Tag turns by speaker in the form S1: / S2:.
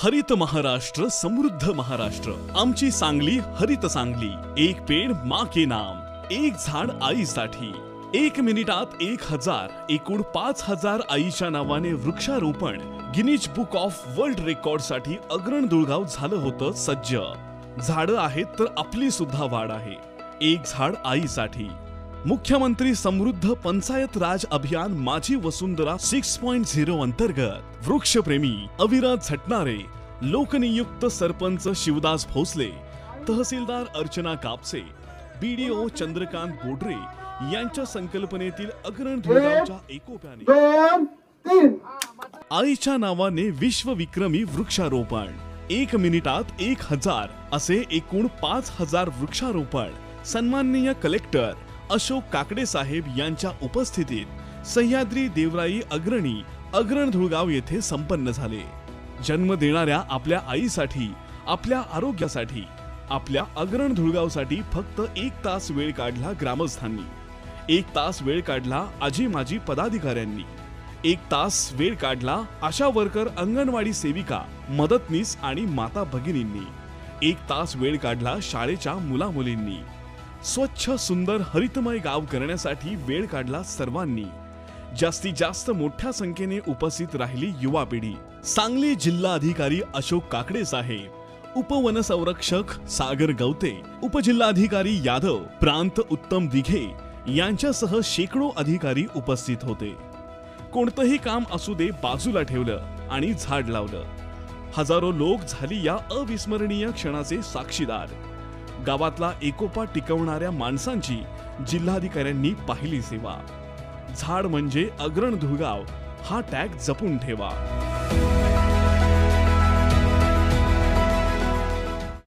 S1: हरित महाराष्ट्र समृद्ध महाराष्ट्र, आमची सांगली हरित सांगली। एक पेड़ माँ के नाम, एक झाड आईसाठी। 1 मिनिटात 1000 एकूण 5000 आईच्या नावाने वृक्षारोपण Guinness book of world record साठी अग्रण दुळगाव झालं होतं सज्ज। झाडं आहेत तर आपली सुद्धा वाढ आहे। एक झाड आईसाठी। मुख्यमंत्री समृद्ध पंचायत राज अभियान माझी वसुंधरा 6.0 अंतर्गत वृक्षप्रेमी अविरत झटणारे लोकनियुक्त सरपंच शिवदास भोसले, तहसीलदार अर्चना कापसे, बीडीओ चंद्रकांत बोडरे यांच्या संकल्पनेतील अग्रण दुळगावच्या एकोप्याने आईच्या नावाने विश्वविक्रमी वृक्षारोपण। 1 मिनिटात 1000 असे एकूण 5000 वृक्षारोपण सन्माननीय कलेक्टर अशोक काकडे साहेब यांच्या उपस्थितीत सह्याद्री देवराई अग्रणी अग्रण दुळगाव येथे संपन्न झाले। जन्म देणाऱ्या आपल्या आईसाठी, आपल्या आरोग्यासाठी, आपल्या अग्रण दुळगावसाठी फक्त 1 तास वेळ काढला ग्रामस्थांनी, 1 तास वेळ काढला आजी माजी पदाधिकाऱ्यांनी, 1 तास वेळ काढला आशा वर्कर, अंगणवाडी सेविका, मदतनीस आणि माता भगिनींनी, 1 तास वेळ काढला शाळेच्या मुला मुलींनी। स्वच्छ सुंदर हरितमय गाव करण्यासाठी वेळ काढला सर्वांनी। जास्तीत जास्त मोठ्या संख्येने उपस्थित राहिली युवा पिढी। सांगली जिल्हा अधिकारी अशोक काकडे साहेब, उपवनसंरक्षक सागर गवते, उपजिल्हाधिकारी यादव, प्रांत उत्तम दिघे यांच्यासह शेकडो अधिकारी उपस्थित होते। कोणतंही काम असू दे बाजूला ठेवलं आणि झाड लावलं। हजारो लोक झाली या अविस्मरणीय क्षणाचे साक्षीदार। गावातला एकोपा टिकवणाऱ्या माणसांची जिल्हाधिकाऱ्यांनी पाहिली सेवा। झाड म्हणजे अग्रण दुळगाव हा टॅग जपून ठेवा।